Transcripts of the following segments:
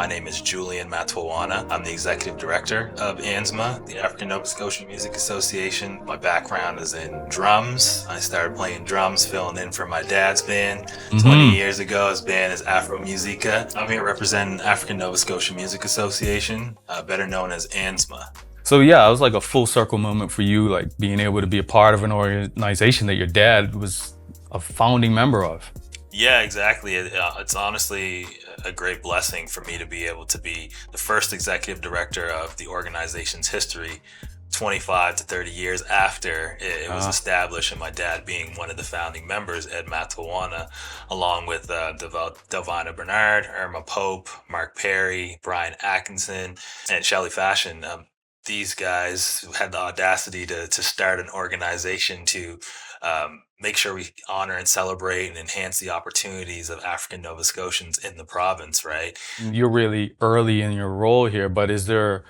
My name is Julian Matawana. I'm the Executive Director of ANSMA, the African Nova Scotia Music Association. My background is in drums. I started playing drums, filling in for my dad's band 20 years ago. His band is Afro Musica. I'm here representing African Nova Scotia Music Association, better known as ANSMA. So yeah, it was like a full circle moment for you, like being able to be a part of an organization that your dad was a founding member of. Yeah, exactly. It's honestly a great blessing for me to be able to be the first executive director of the organization's history 25 to 30 years after it was established, and my dad being one of the founding members, Ed Matawana, along with Delvina Bernard, Irma Pope, Mark Perry, Brian Atkinson, and Shelley Fashion. These guys had the audacity to start an organization to make sure we honor and celebrate and enhance the opportunities of African Nova Scotians in the province, right? You're really early in your role here, but is there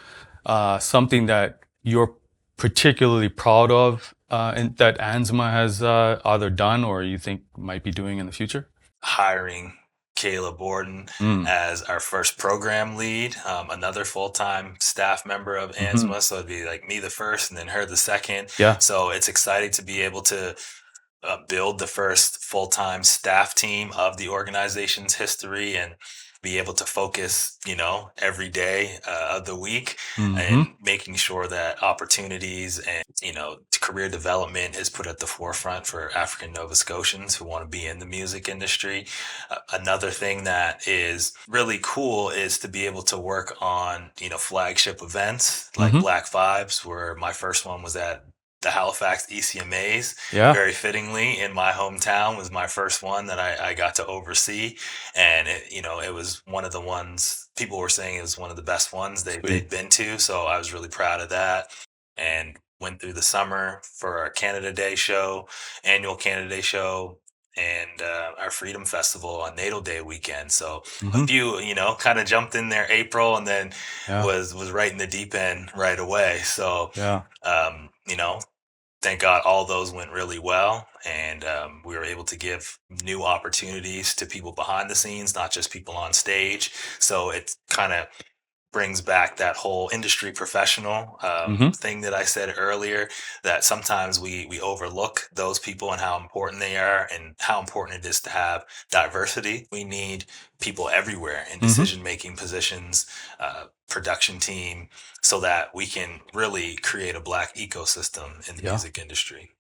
something that you're particularly proud of and that ANSMA has either done or you think might be doing in the future? Hiring Kayla Borden as our first program lead, another full-time staff member of ANSMA. So it'd be like me the first and then her the second. Yeah. So it's exciting to be able to build the first full-time staff team of the organization's history and be able to focus, every day of the week and making sure that opportunities and, career development is put at the forefront for African Nova Scotians who want to be in the music industry. Another thing that is really cool is to be able to work on, flagship events like Black Vibes, where my first one was at the Halifax ECMAs. Yeah. Very fittingly, in my hometown was my first one that I got to oversee. And it was one of the ones people were saying it was one of the best ones they'd been to. So I was really proud of that. And went through the summer for our annual Canada Day show, and our Freedom Festival on Natal Day weekend. So a few, kind of jumped in there April and then was right in the deep end right away. So, thank God all those went really well. And we were able to give new opportunities to people behind the scenes, not just people on stage. So it kind of brings back that whole industry professional thing that I said earlier, that sometimes we overlook those people and how important they are and how important it is to have diversity. We need people everywhere in decision-making positions, production team, so that we can really create a Black ecosystem in the music industry.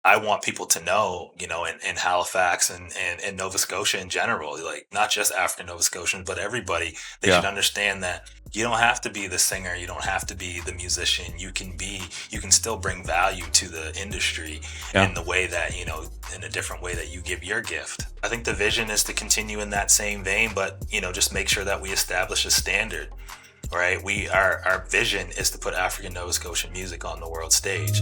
I want people to know, in Halifax and Nova Scotia in general, like not just African Nova Scotians, but everybody, they should understand that you don't have to be the singer. You don't have to be the musician. You can still bring value to the industry in the way that, in a different way that you give your gift. I think the vision is to continue in that same vein, but, just make sure that we establish a standard. Right? Our vision is to put African Nova Scotian music on the world stage.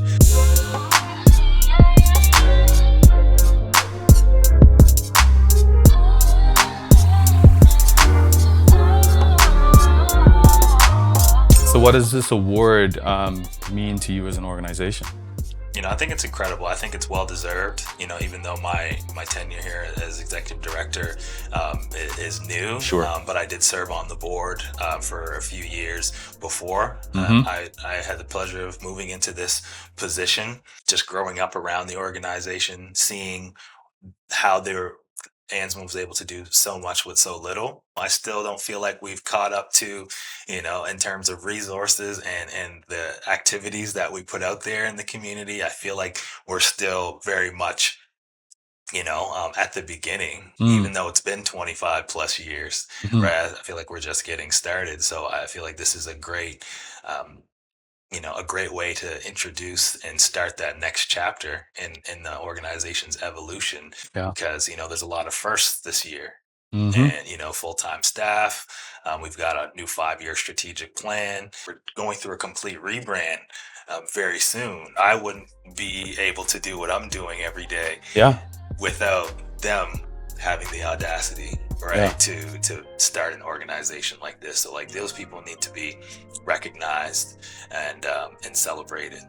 So what does this award mean to you as an organization? I think it's incredible. I think it's well deserved. Even though my tenure here as executive director is new, but I did serve on the board for a few years before. I had the pleasure of moving into this position, just growing up around the organization, seeing how ANSMA was able to do so much with so little. I still don't feel like we've caught up to, in terms of resources and the activities that we put out there in the community. I feel like we're still very much, at the beginning, even though it's been 25 plus years, right? I feel like we're just getting started. So I feel like this is a great, a great way to introduce and start that next chapter in the organization's evolution. Because, there's a lot of firsts this year. And, full-time staff. We've got a new 5-year strategic plan. We're going through a complete rebrand very soon. I wouldn't be able to do what I'm doing every day without them having the audacity, right, to start an organization like this. So like those people need to be recognized and celebrated.